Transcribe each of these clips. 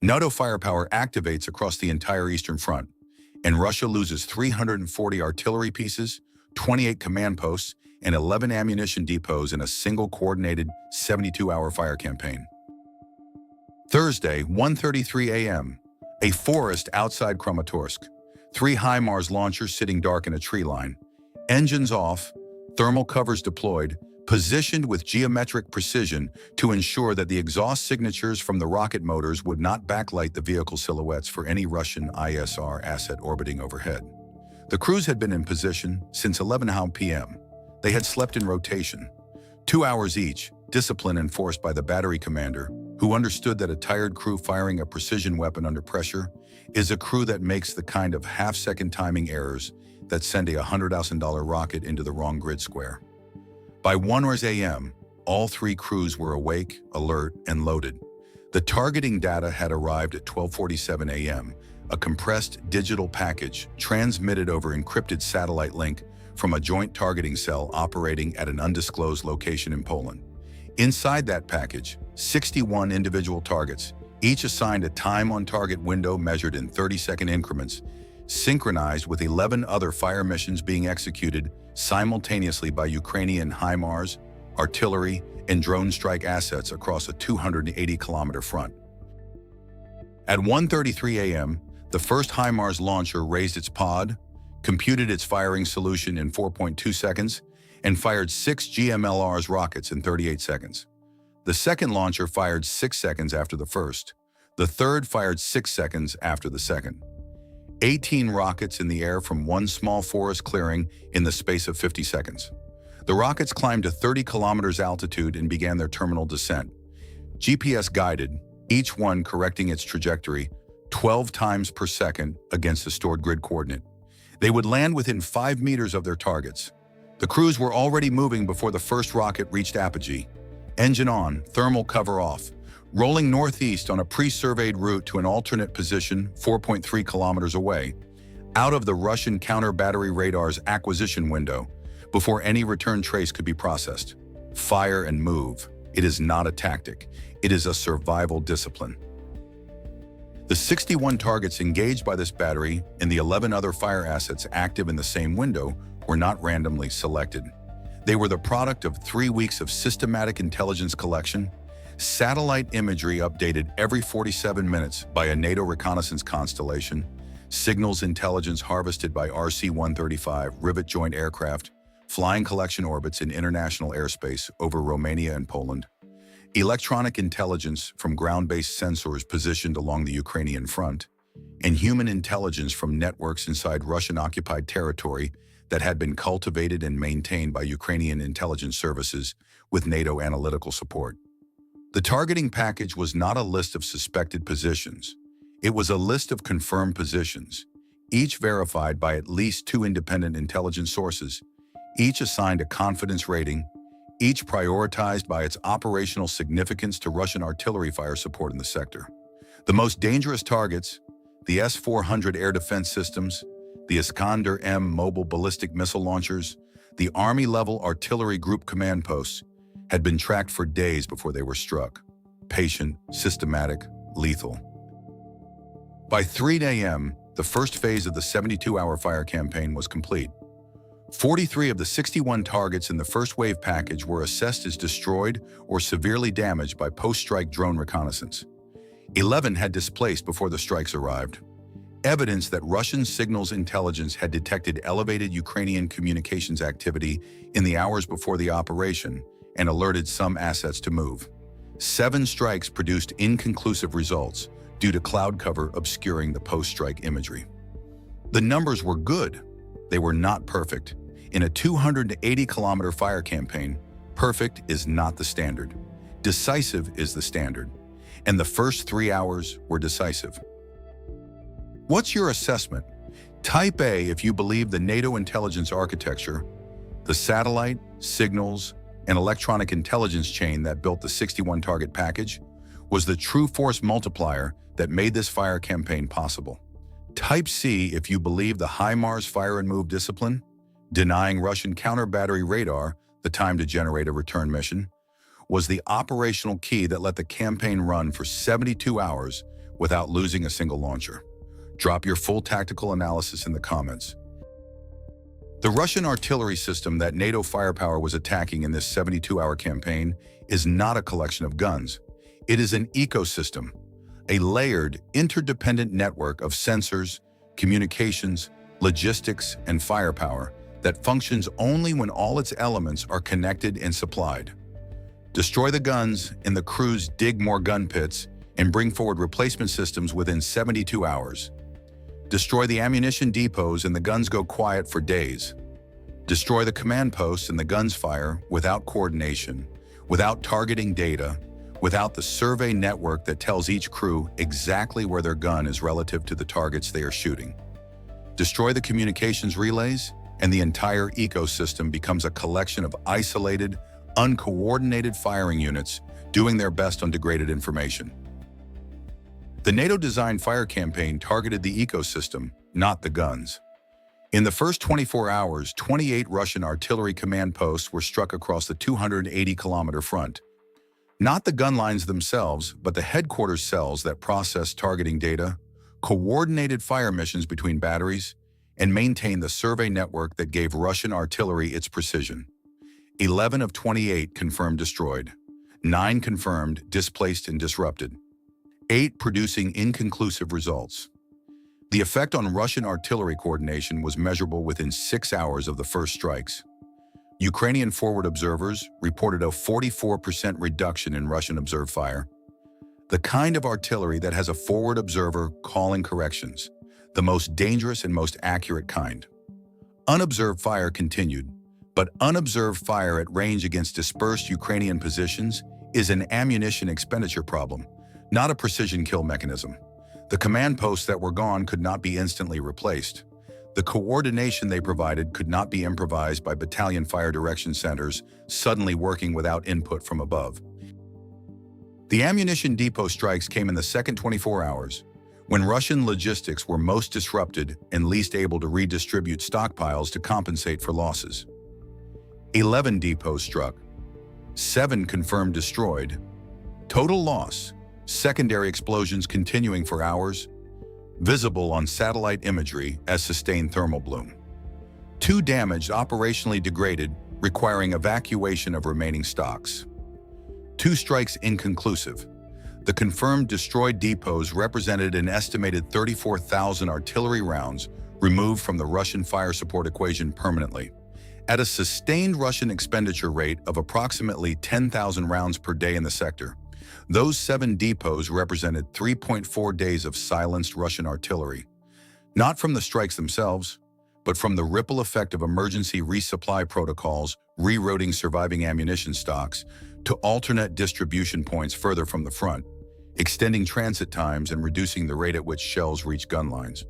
NATO firepower activates across the entire Eastern Front, and Russia loses 340 artillery pieces, 28 command posts, and 11 ammunition depots in a single coordinated 72-hour fire campaign. Thursday, 1:33 a.m., a forest outside Kramatorsk. 3 HIMARS launchers sitting dark in a tree line. Engines off, thermal covers deployed, positioned with geometric precision to ensure that the exhaust signatures from the rocket motors would not backlight the vehicle silhouettes for any Russian ISR asset orbiting overhead. The crews had been in position since 11 p.m. They had slept in rotation, 2 hours each, discipline enforced by the battery commander, who understood that a tired crew firing a precision weapon under pressure is a crew that makes the kind of half-second timing errors that send a $100,000 rocket into the wrong grid square. By 1 a.m., all 3 crews were awake, alert, and loaded. The targeting data had arrived at 12:47 a.m., a compressed digital package transmitted over encrypted satellite link from a joint targeting cell operating at an undisclosed location in Poland. Inside that package, 61 individual targets, each assigned a time-on-target window measured in 30-second increments, synchronized with 11 other fire missions being executed simultaneously by Ukrainian HIMARS, artillery, and drone strike assets across a 280-kilometer front. At 1:33 a.m., the first HIMARS launcher raised its pod, computed its firing solution in 4.2 seconds, and fired 6 GMLRS rockets in 38 seconds. The second launcher fired 6 seconds after the first. The third fired 6 seconds after the second. 18 rockets in the air from one small forest clearing in the space of 50 seconds. The rockets climbed to 30 kilometers altitude and began their terminal descent. GPS guided, each one correcting its trajectory 12 times per second against a stored grid coordinate. They would land within 5 meters of their targets. The crews were already moving before the first rocket reached apogee. Engine on, thermal cover off, rolling northeast on a pre-surveyed route to an alternate position 4.3 kilometers away, out of the Russian counter-battery radar's acquisition window, before any return trace could be processed. Fire and move. It is not a tactic. It is a survival discipline. The 61 targets engaged by this battery and the 11 other fire assets active in the same window were not randomly selected. They were the product of 3 weeks of systematic intelligence collection, satellite imagery updated every 47 minutes by a NATO reconnaissance constellation, signals intelligence harvested by RC-135 rivet joint aircraft, flying collection orbits in international airspace over Romania and Poland, electronic intelligence from ground-based sensors positioned along the Ukrainian front, and human intelligence from networks inside Russian-occupied territory that had been cultivated and maintained by Ukrainian intelligence services with NATO analytical support. The targeting package was not a list of suspected positions. It was a list of confirmed positions, each verified by at least 2 independent intelligence sources, each assigned a confidence rating, each prioritized by its operational significance to Russian artillery fire support in the sector. The most dangerous targets, the S-400 air defense systems, the Iskander-M mobile ballistic missile launchers, the Army-level artillery group command posts, had been tracked for days before they were struck. Patient, systematic, lethal. By 3 a.m., the first phase of the 72-hour fire campaign was complete. 43 of the 61 targets in the first wave package were assessed as destroyed or severely damaged by post-strike drone reconnaissance. 11 had displaced before the strikes arrived. Evidence that Russian signals intelligence had detected elevated Ukrainian communications activity in the hours before the operation and alerted some assets to move. 7 strikes produced inconclusive results due to cloud cover obscuring the post-strike imagery. The numbers were good. They were not perfect. In a 280-kilometer fire campaign, perfect is not the standard. Decisive is the standard. And the first 3 hours were decisive. What's your assessment? Type A if you believe the NATO intelligence architecture, the satellite, signals, and electronic intelligence chain that built the 61 target package was the true force multiplier that made this fire campaign possible. Type C if you believe the HIMARS fire and move discipline, denying Russian counter-battery radar the time to generate a return mission, was the operational key that let the campaign run for 72 hours without losing a single launcher. Drop your full tactical analysis in the comments. The Russian artillery system that NATO firepower was attacking in this 72-hour campaign is not a collection of guns. It is an ecosystem, a layered, interdependent network of sensors, communications, logistics, and firepower that functions only when all its elements are connected and supplied. Destroy the guns, and the crews dig more gun pits and bring forward replacement systems within 72 hours. Destroy the ammunition depots and the guns go quiet for days. Destroy the command posts and the guns fire without coordination, without targeting data, without the survey network that tells each crew exactly where their gun is relative to the targets they are shooting. Destroy the communications relays, and the entire ecosystem becomes a collection of isolated, uncoordinated firing units doing their best on degraded information. The NATO-designed fire campaign targeted the ecosystem, not the guns. In the first 24 hours, 28 Russian artillery command posts were struck across the 280-kilometer front. Not the gun lines themselves, but the headquarters cells that process targeting data, coordinated fire missions between batteries, and maintained the survey network that gave Russian artillery its precision. 11 of 28 confirmed destroyed, 9 confirmed displaced and disrupted, 8 producing inconclusive results. The effect on Russian artillery coordination was measurable within 6 hours of the first strikes. Ukrainian forward observers reported a 44% reduction in Russian observed fire. The kind of artillery that has a forward observer calling corrections, the most dangerous and most accurate kind. Unobserved fire continued, but unobserved fire at range against dispersed Ukrainian positions is an ammunition expenditure problem, not a precision kill mechanism. The command posts that were gone could not be instantly replaced. The coordination they provided could not be improvised by battalion fire direction centers suddenly working without input from above. The ammunition depot strikes came in the second 24 hours, when Russian logistics were most disrupted and least able to redistribute stockpiles to compensate for losses. 11 depots struck, 7 confirmed destroyed. Total loss, secondary explosions continuing for hours, visible on satellite imagery as sustained thermal bloom. 2 damaged, operationally degraded, requiring evacuation of remaining stocks. 2 strikes inconclusive. The confirmed destroyed depots represented an estimated 34,000 artillery rounds removed from the Russian fire support equation permanently. At a sustained Russian expenditure rate of approximately 10,000 rounds per day in the sector, those 7 depots represented 3.4 days of silenced Russian artillery, not from the strikes themselves, but from the ripple effect of emergency resupply protocols rerouting surviving ammunition stocks to alternate distribution points further from the front, extending transit times and reducing the rate at which shells reach gun lines.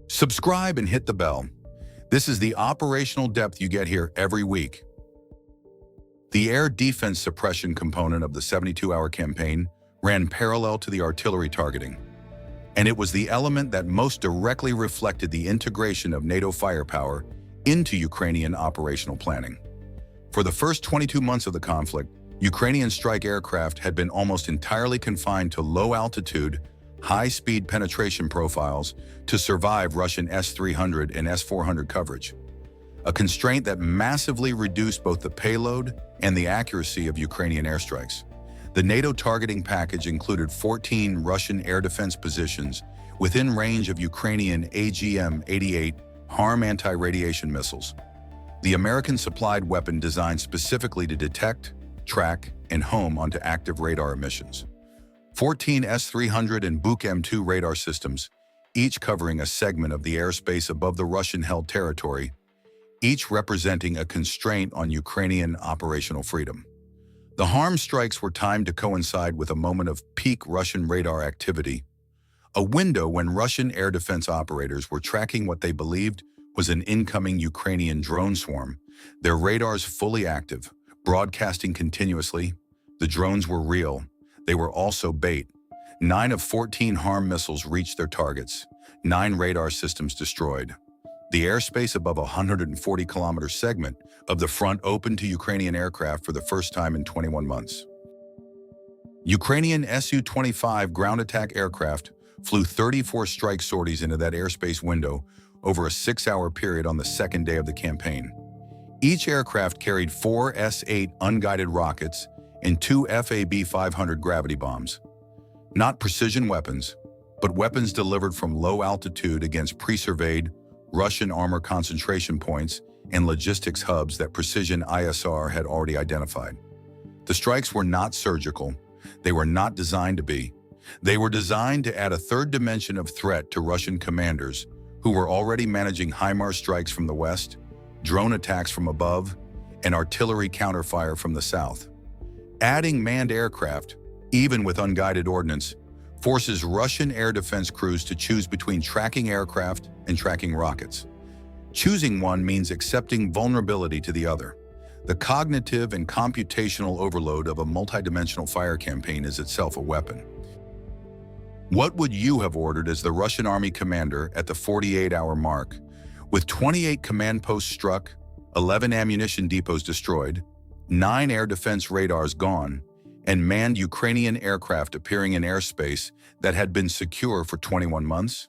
Subscribe and hit the bell. This is the operational depth you get here every week. The air defense suppression component of the 72-hour campaign ran parallel to the artillery targeting, and it was the element that most directly reflected the integration of NATO firepower into Ukrainian operational planning. For the first 22 months of the conflict, Ukrainian strike aircraft had been almost entirely confined to low-altitude, high-speed penetration profiles to survive Russian S-300 and S-400 coverage, a constraint that massively reduced both the payload and the accuracy of Ukrainian airstrikes. The NATO targeting package included 14 Russian air defense positions within range of Ukrainian AGM-88 HARM anti-radiation missiles, the American-supplied weapon designed specifically to detect, track, and home onto active radar emissions. 14 S-300 and Buk M2 radar systems, each covering a segment of the airspace above the Russian-held territory, each representing a constraint on Ukrainian operational freedom. The HARM strikes were timed to coincide with a moment of peak Russian radar activity, a window when Russian air defense operators were tracking what they believed was an incoming Ukrainian drone swarm, their radars fully active, broadcasting continuously. The drones were real. They were also bait. 9 of 14 HARM missiles reached their targets, 9 radar systems destroyed. The airspace above a 140-kilometer segment of the front opened to Ukrainian aircraft for the first time in 21 months. Ukrainian Su-25 ground attack aircraft flew 34 strike sorties into that airspace window over a 6-hour period on the second day of the campaign. Each aircraft carried 4 S-8 unguided rockets and 2 FAB-500 gravity bombs. Not precision weapons, but weapons delivered from low altitude against pre-surveyed Russian armor concentration points and logistics hubs that precision ISR had already identified. The strikes were not surgical. They were not designed to be. They were designed to add a third dimension of threat to Russian commanders who were already managing HIMARS strikes from the west, drone attacks from above, and artillery counterfire from the south. Adding manned aircraft, even with unguided ordnance, forces Russian air defense crews to choose between tracking aircraft and tracking rockets. Choosing one means accepting vulnerability to the other. The cognitive and computational overload of a multidimensional fire campaign is itself a weapon. What would you have ordered as the Russian army commander at the 48-hour mark, with 28 command posts struck, 11 ammunition depots destroyed, 9 air defense radars gone, and manned Ukrainian aircraft appearing in airspace that had been secure for 21 months?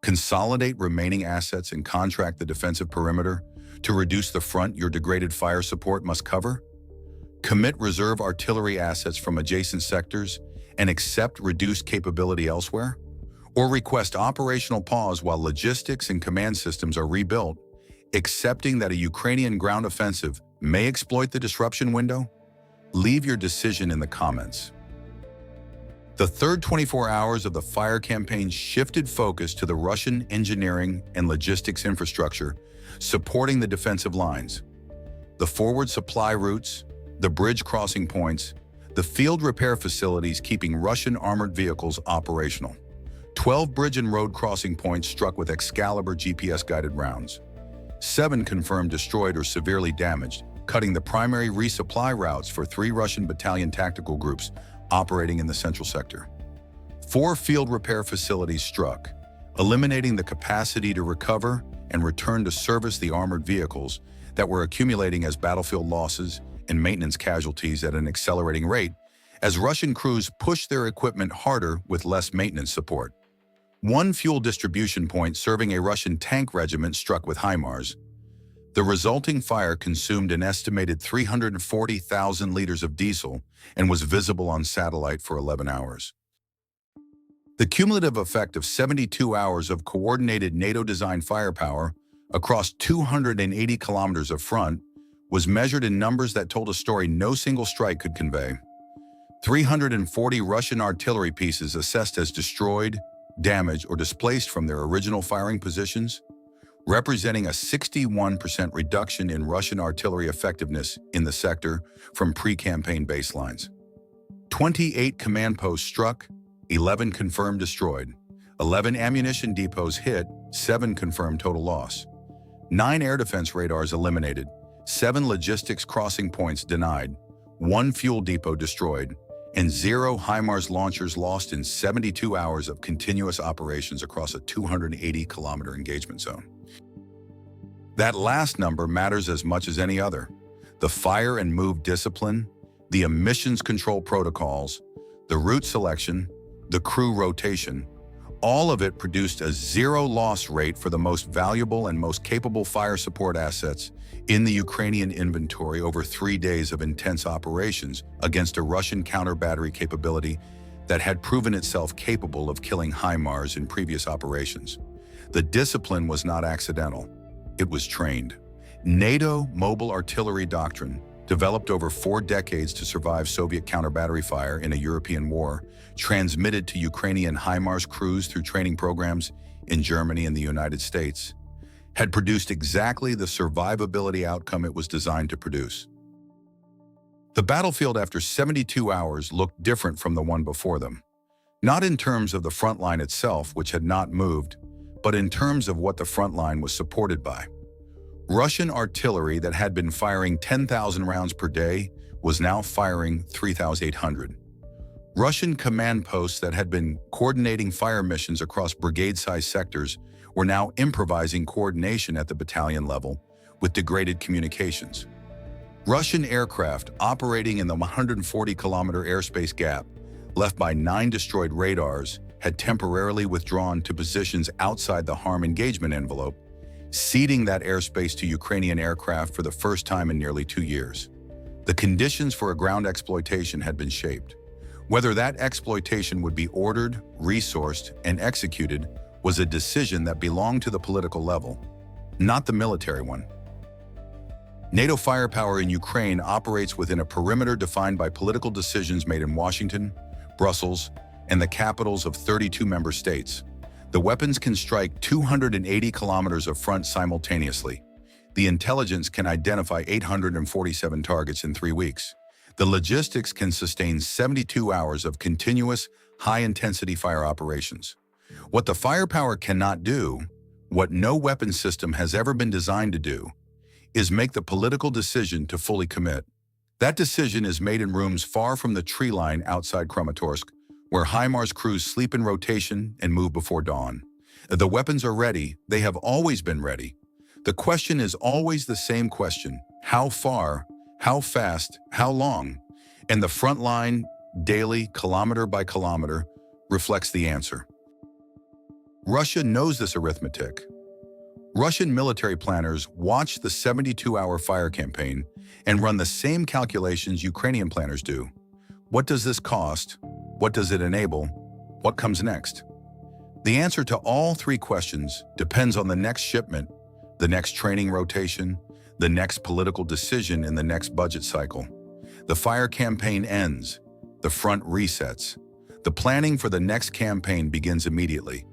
Consolidate remaining assets and contract the defensive perimeter to reduce the front your degraded fire support must cover? Commit reserve artillery assets from adjacent sectors and accept reduced capability elsewhere? Or request operational pause while logistics and command systems are rebuilt, accepting that a Ukrainian ground offensive may exploit the disruption window? Leave your decision in the comments. The third 24 hours of the fire campaign shifted focus to the Russian engineering and logistics infrastructure supporting the defensive lines. The forward supply routes, the bridge crossing points, the field repair facilities keeping Russian armored vehicles operational. 12 bridge and road crossing points struck with Excalibur GPS-guided rounds. 7 confirmed destroyed or severely damaged, cutting the primary resupply routes for 3 Russian battalion tactical groups operating in the central sector. 4 field repair facilities struck, eliminating the capacity to recover and return to service the armored vehicles that were accumulating as battlefield losses and maintenance casualties at an accelerating rate as Russian crews pushed their equipment harder with less maintenance support. 1 fuel distribution point serving a Russian tank regiment struck with HIMARS. The resulting fire consumed an estimated 340,000 liters of diesel and was visible on satellite for 11 hours. The cumulative effect of 72 hours of coordinated NATO-designed firepower across 280 kilometers of front was measured in numbers that told a story no single strike could convey. 340 Russian artillery pieces assessed as destroyed, damaged, or displaced from their original firing positions, representing a 61% reduction in Russian artillery effectiveness in the sector from pre-campaign baselines. 28 command posts struck, 11 confirmed destroyed, 11 ammunition depots hit, 7 confirmed total loss, 9 air defense radars eliminated, 7 logistics crossing points denied, 1 fuel depot destroyed, and 0 HIMARS launchers lost in 72 hours of continuous operations across a 280-kilometer engagement zone. That last number matters as much as any other. The fire and move discipline, the emissions control protocols, the route selection, the crew rotation, all of it produced a 0 loss rate for the most valuable and most capable fire support assets in the Ukrainian inventory over 3 days of intense operations against a Russian counter-battery capability that had proven itself capable of killing HIMARS in previous operations. The discipline was not accidental. It was trained. NATO mobile artillery doctrine, developed over 4 decades to survive Soviet counter-battery fire in a European war, transmitted to Ukrainian HIMARS crews through training programs in Germany and the United States, had produced exactly the survivability outcome it was designed to produce. The battlefield after 72 hours looked different from the one before them, not in terms of the front line itself, which had not moved, but in terms of what the front line was supported by. Russian artillery that had been firing 10,000 rounds per day was now firing 3,800. Russian command posts that had been coordinating fire missions across brigade-sized sectors were now improvising coordination at the battalion level with degraded communications. Russian aircraft operating in the 140-kilometer airspace gap left by 9 destroyed radars, had temporarily withdrawn to positions outside the HARM engagement envelope, ceding that airspace to Ukrainian aircraft for the first time in nearly 2 years. The conditions for a ground exploitation had been shaped. Whether that exploitation would be ordered, resourced, and executed was a decision that belonged to the political level, not the military one. NATO firepower in Ukraine operates within a perimeter defined by political decisions made in Washington, Brussels, and the capitals of 32 member states. The weapons can strike 280 kilometers of front simultaneously. The intelligence can identify 847 targets in 3 weeks. The logistics can sustain 72 hours of continuous, high-intensity fire operations. What the firepower cannot do, what no weapon system has ever been designed to do, is make the political decision to fully commit. That decision is made in rooms far from the tree line outside Kramatorsk, where HIMARS crews sleep in rotation and move before dawn. The weapons are ready. They have always been ready. The question is always the same question: how far, how fast, how long? And the front line, daily, kilometer by kilometer, reflects the answer. Russia knows this arithmetic. Russian military planners watch the 72-hour fire campaign and run the same calculations Ukrainian planners do. What does this cost? What does it enable? What comes next? The answer to all 3 questions depends on the next shipment, the next training rotation, the next political decision in the next budget cycle. The fire campaign ends. The front resets. The planning for the next campaign begins immediately.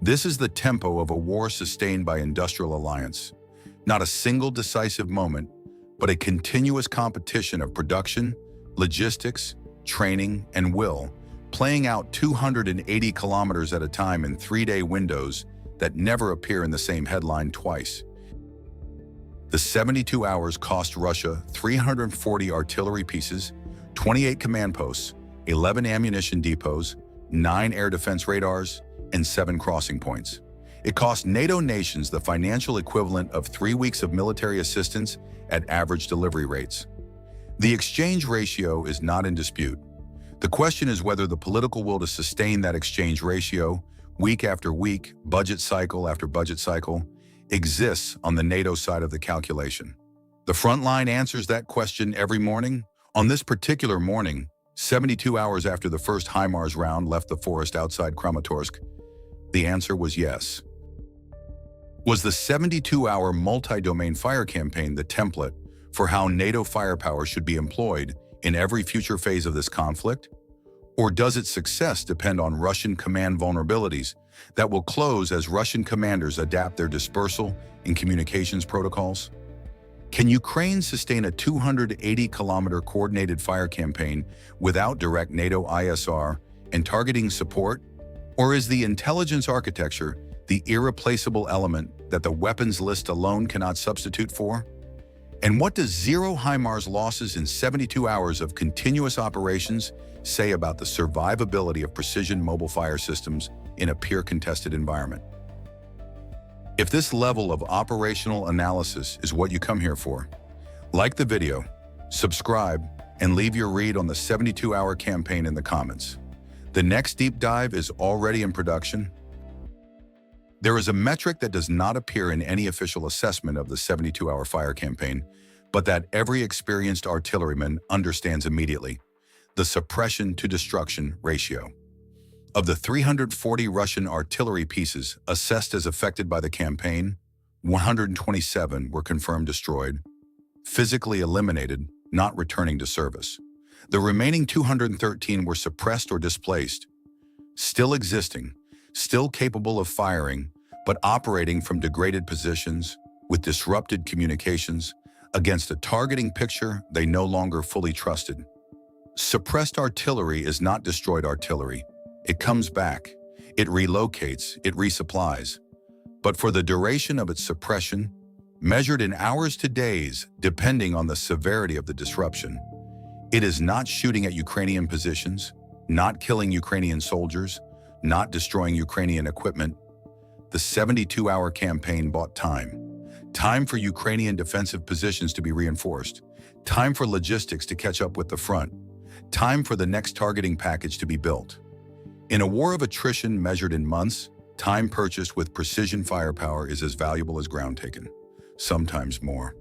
This is the tempo of a war sustained by industrial alliance. Not a single decisive moment, but a continuous competition of production, logistics, training, and will, playing out 280 kilometers at a time in 3-day windows that never appear in the same headline twice. The 72 hours cost Russia 340 artillery pieces, 28 command posts, 11 ammunition depots, 9 air defense radars, and 7 crossing points. It cost NATO nations the financial equivalent of 3 weeks of military assistance at average delivery rates. The exchange ratio is not in dispute. The question is whether the political will to sustain that exchange ratio, week after week, budget cycle after budget cycle, exists on the NATO side of the calculation. The front line answers that question every morning. On this particular morning, 72 hours after the first HIMARS round left the forest outside Kramatorsk, the answer was yes. Was the 72-hour multi-domain fire campaign the template for how NATO firepower should be employed in every future phase of this conflict? Or does its success depend on Russian command vulnerabilities that will close as Russian commanders adapt their dispersal and communications protocols? Can Ukraine sustain a 280-kilometer coordinated fire campaign without direct NATO ISR and targeting support? Or is the intelligence architecture the irreplaceable element that the weapons list alone cannot substitute for? And what does zero HIMARS losses in 72 hours of continuous operations say about the survivability of precision mobile fire systems in a peer-contested environment? If this level of operational analysis is what you come here for, like the video, subscribe, and leave your read on the 72-hour campaign in the comments. The next deep dive is already in production. There is a metric that does not appear in any official assessment of the 72-hour fire campaign, but that every experienced artilleryman understands immediately: the suppression-to-destruction ratio. Of the 340 Russian artillery pieces assessed as affected by the campaign, 127 were confirmed destroyed, physically eliminated, not returning to service. The remaining 213 were suppressed or displaced, still existing, still capable of firing, but operating from degraded positions with disrupted communications against a targeting picture they no longer fully trusted. Suppressed artillery is not destroyed artillery. It comes back, it relocates, it resupplies. But for the duration of its suppression, measured in hours to days, depending on the severity of the disruption, it is not shooting at Ukrainian positions, not killing Ukrainian soldiers, not destroying Ukrainian equipment. The 72-hour campaign bought time. Time for Ukrainian defensive positions to be reinforced. Time for logistics to catch up with the front. Time for the next targeting package to be built. In a war of attrition measured in months, time purchased with precision firepower is as valuable as ground taken, sometimes more.